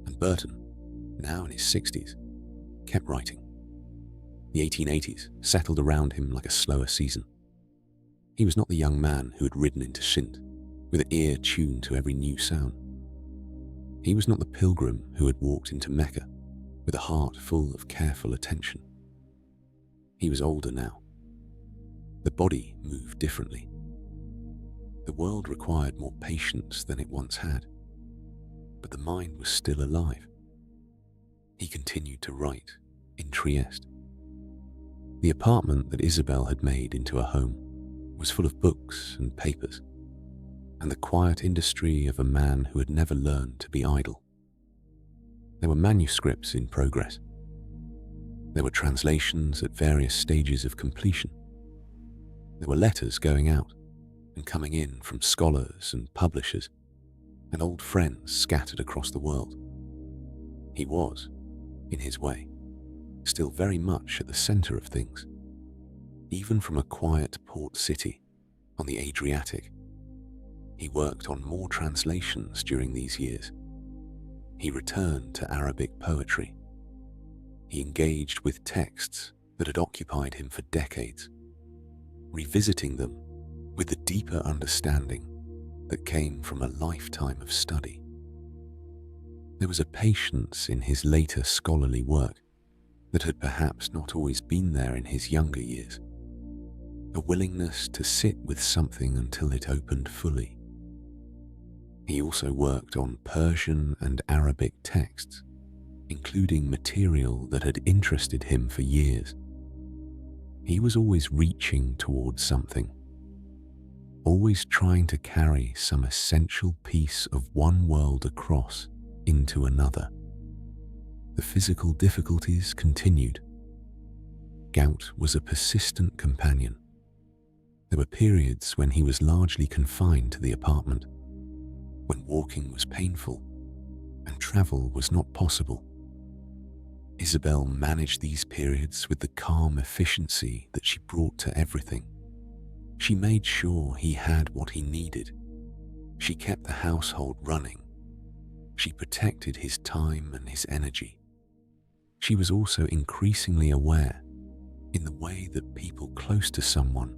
And Burton, now in his 60s, kept writing. The 1880s settled around him like a slower season. He was not the young man who had ridden into Sindh with an ear tuned to every new sound. He was not the pilgrim who had walked into Mecca with a heart full of careful attention. He was older now. The body moved differently. The world required more patience than it once had, but the mind was still alive. He continued to write in Trieste. The apartment that Isabel had made into a home was full of books and papers, and the quiet industry of a man who had never learned to be idle. There were manuscripts in progress. There were translations at various stages of completion. There were letters going out and coming in from scholars and publishers and old friends scattered across the world. He was, in his way, still very much at the center of things. Even from a quiet port city on the Adriatic, he worked on more translations during these years. He returned to Arabic poetry. He engaged with texts that had occupied him for decades, revisiting them with the deeper understanding that came from a lifetime of study. There was a patience in his later scholarly work that had perhaps not always been there in his younger years, a willingness to sit with something until it opened fully. He also worked on Persian and Arabic texts, including material that had interested him for years. He was always reaching towards something, always trying to carry some essential piece of one world across into another. The physical difficulties continued. Gout was a persistent companion. There were periods when he was largely confined to the apartment, when walking was painful and travel was not possible. Isabel managed these periods with the calm efficiency that she brought to everything. She made sure he had what he needed. She kept the household running. She protected his time and his energy. She was also increasingly aware, in the way that people close to someone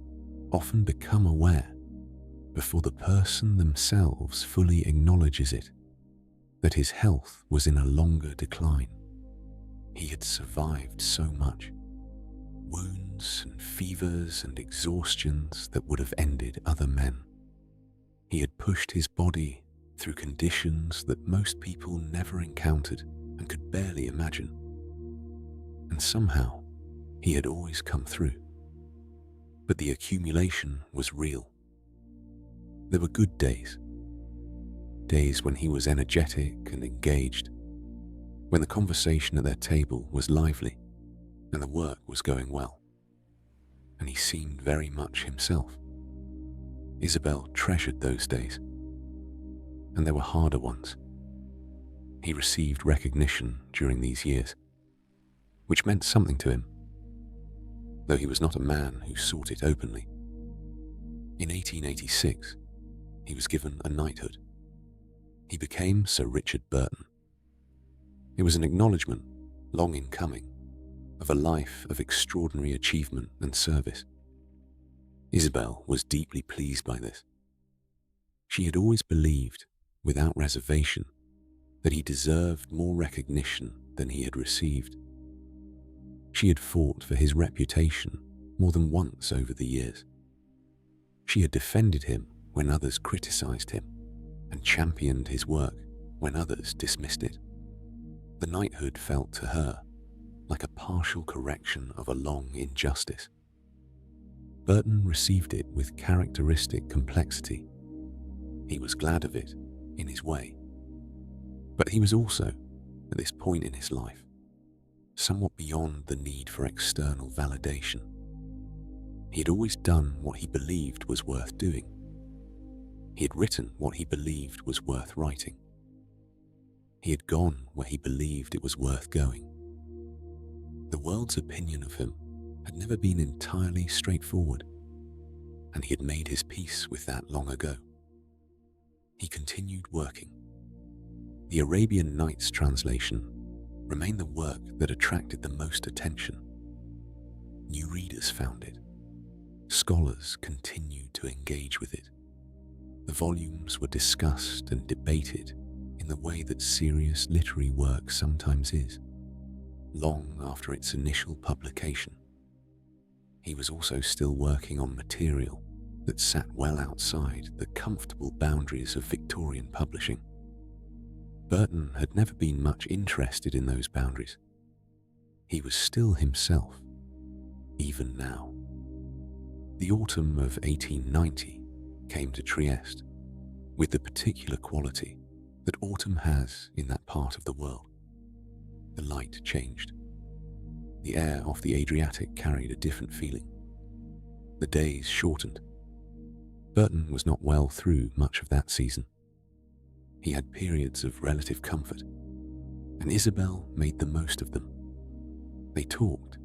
often become aware before the person themselves fully acknowledges it, that his health was in a longer decline. He had survived so much, wounds and fevers and exhaustions that would have ended other men. He had pushed his body through conditions that most people never encountered and could barely imagine. And somehow, he had always come through. But the accumulation was real. There were good days. Days when he was energetic and engaged, when the conversation at their table was lively and the work was going well. And he seemed very much himself. Isabel treasured those days. And there were harder ones. He received recognition during these years, which meant something to him, though he was not a man who sought it openly. In 1886, he was given a knighthood. He became Sir Richard Burton. It was an acknowledgement, long in coming, of a life of extraordinary achievement and service. Isabel was deeply pleased by this. She had always believed, without reservation, that he deserved more recognition than he had received. She had fought for his reputation more than once over the years. She had defended him when others criticized him and championed his work when others dismissed it. The knighthood felt to her like a partial correction of a long injustice. Burton received it with characteristic complexity. He was glad of it in his way. But he was also, at this point in his life, somewhat beyond the need for external validation. He had always done what he believed was worth doing. He had written what he believed was worth writing. He had gone where he believed it was worth going. The world's opinion of him had never been entirely straightforward, and he had made his peace with that long ago. He continued working. The Arabian Nights translation remained the work that attracted the most attention. New readers found it. Scholars continued to engage with it. The volumes were discussed and debated in the way that serious literary work sometimes is, long after its initial publication. He was also still working on material that sat well outside the comfortable boundaries of Victorian publishing. Burton had never been much interested in those boundaries. He was still himself, even now. The autumn of 1890 came to Trieste with the particular quality that autumn has in that part of the world. The light changed. The air off the Adriatic carried a different feeling. The days shortened. Burton was not well through much of that season. He had periods of relative comfort, and Isabel made the most of them. They talked,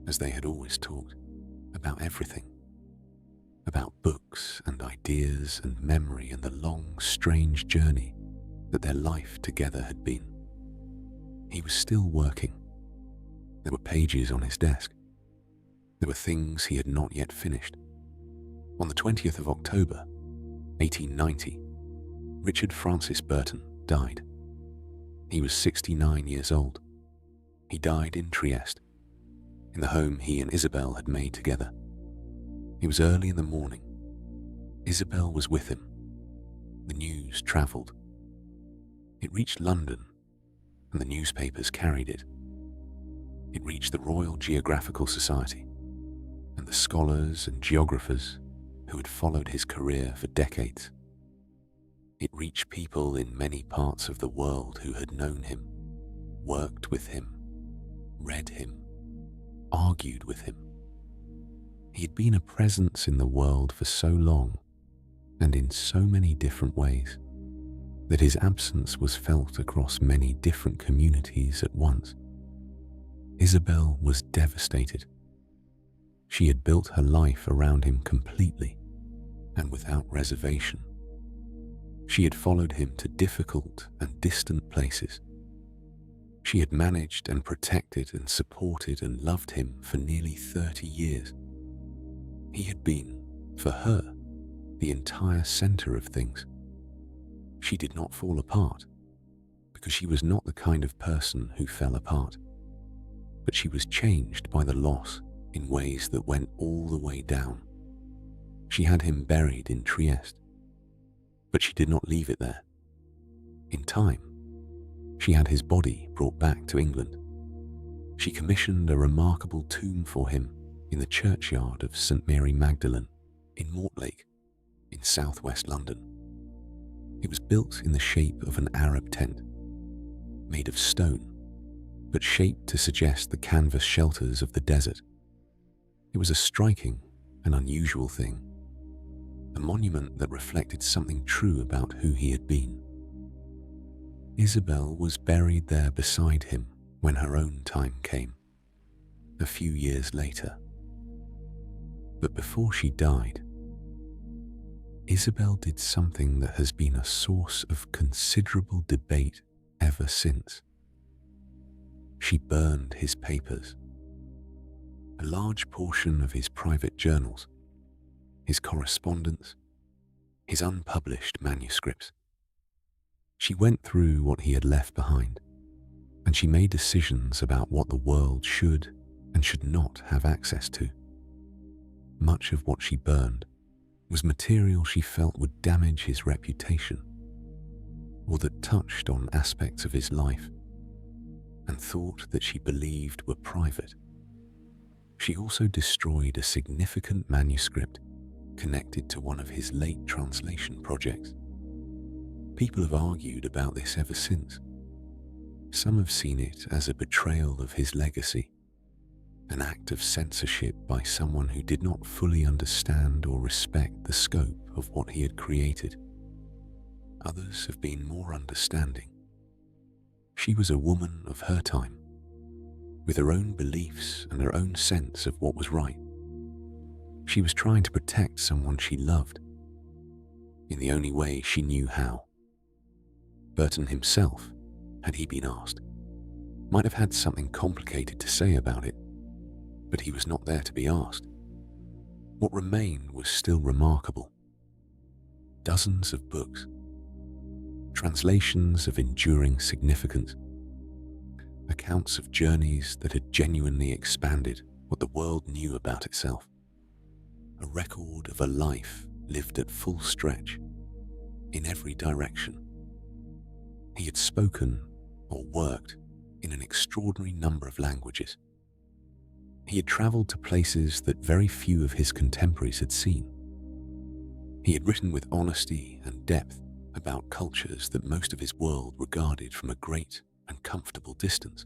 as they had always talked, about everything. About books and ideas and memory and the long, strange journey that their life together had been. He was still working. There were pages on his desk. There were things he had not yet finished. On the 20th of October, 1890, Richard Francis Burton died. He was 69 years old. He died in Trieste, in the home he and Isabel had made together. It was early in the morning. Isabel was with him. The news travelled. It reached London, and the newspapers carried it. It reached the Royal Geographical Society, and the scholars and geographers who had followed his career for decades. It reached people in many parts of the world who had known him, worked with him, read him, argued with him. He had been a presence in the world for so long and in so many different ways that his absence was felt across many different communities at once. Isabel was devastated. She had built her life around him completely and without reservation. She had followed him to difficult and distant places. She had managed and protected and supported and loved him for nearly 30 years. He had been, for her, the entire center of things. She did not fall apart, because she was not the kind of person who fell apart. But she was changed by the loss in ways that went all the way down. She had him buried in Trieste, but she did not leave it there. In time, she had his body brought back to England. She commissioned a remarkable tomb for him in the churchyard of St. Mary Magdalene in Mortlake, in southwest London. It was built in the shape of an Arab tent, made of stone, but shaped to suggest the canvas shelters of the desert. It was a striking and unusual thing, a monument that reflected something true about who he had been. Isabel was buried there beside him when her own time came, a few years later. But before she died, Isabel did something that has been a source of considerable debate ever since. She burned his papers. a large portion of his private journals, his correspondence, his unpublished manuscripts. She went through what he had left behind, and she made decisions about what the world should and should not have access to. Much of what she burned was material she felt would damage his reputation, or that touched on aspects of his life and thought that she believed were private. She also destroyed a significant manuscript connected to one of his late translation projects. People have argued about this ever since. Some have seen it as a betrayal of his legacy, an act of censorship by someone who did not fully understand or respect the scope of what he had created. Others have been more understanding. She was a woman of her time, with her own beliefs and her own sense of what was right. She was trying to protect someone she loved, in the only way she knew how. Burton himself, had he been asked, might have had something complicated to say about it, but he was not there to be asked. What remained was still remarkable. Dozens of books, translations of enduring significance, accounts of journeys that had genuinely expanded what the world knew about itself, a record of a life lived at full stretch, in every direction. He had spoken or worked in an extraordinary number of languages. He had travelled to places that very few of his contemporaries had seen. He had written with honesty and depth about cultures that most of his world regarded from a great and comfortable distance.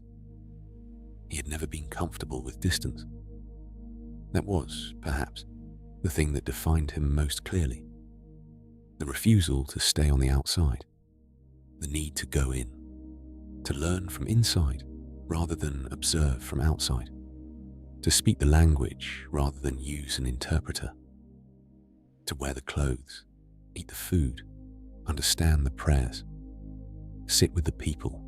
He had never been comfortable with distance. That was, perhaps, the thing that defined him most clearly. The refusal to stay on the outside, the need to go in, to learn from inside rather than observe from outside, to speak the language rather than use an interpreter, to wear the clothes, eat the food, understand the prayers, sit with the people,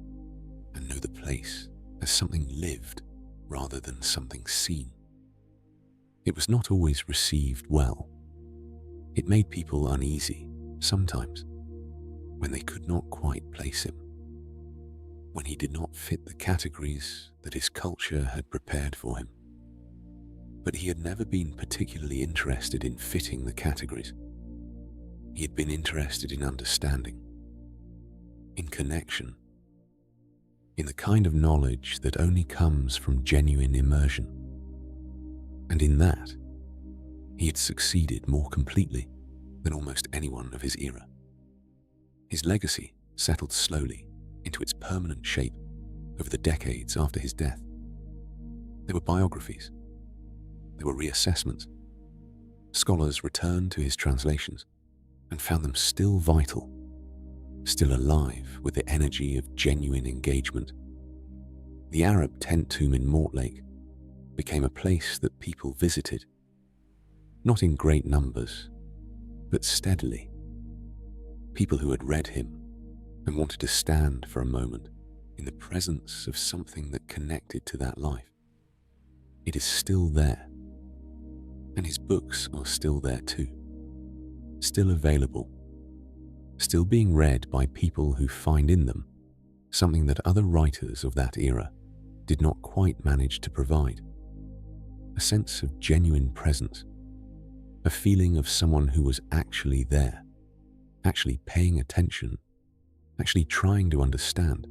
and know the place as something lived rather than something seen. It was not always received well. It made people uneasy sometimes when they could not quite place him, when he did not fit the categories that his culture had prepared for him. But he had never been particularly interested in fitting the categories. He had been interested in understanding, in connection, in the kind of knowledge that only comes from genuine immersion. And in that, he had succeeded more completely than almost anyone of his era. His legacy settled slowly into its permanent shape over the decades after his death. There were biographies. There were reassessments. Scholars returned to his translations and found them still vital, still alive with the energy of genuine engagement. The Arab tent tomb in Mortlake became a place that people visited, not in great numbers, but steadily. People who had read him and wanted to stand for a moment in the presence of something that connected to that life. It is still there, and his books are still there too, still available, still being read by people who find in them something that other writers of that era did not quite manage to provide. A sense of genuine presence, a feeling of someone who was actually there, actually paying attention, actually trying to understand.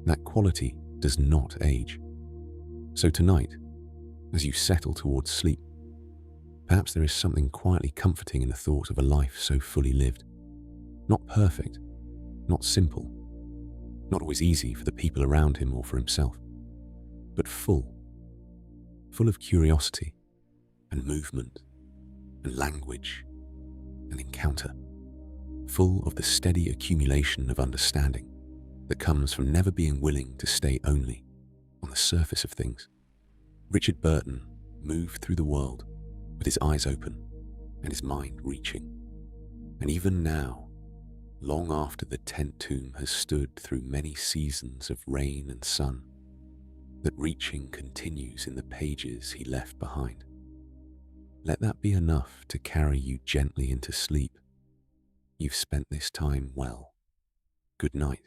That quality does not age. So tonight, as you settle towards sleep, perhaps there is something quietly comforting in the thought of a life so fully lived. Not perfect, not simple, not always easy for the people around him or for himself, but full of curiosity and movement and language and encounter, full of the steady accumulation of understanding that comes from never being willing to stay only on the surface of things. Richard Burton moved through the world with his eyes open and his mind reaching. And even now, long after the tent tomb has stood through many seasons of rain and sun, that reaching continues in the pages he left behind. Let that be enough to carry you gently into sleep. You've spent this time well. Good night.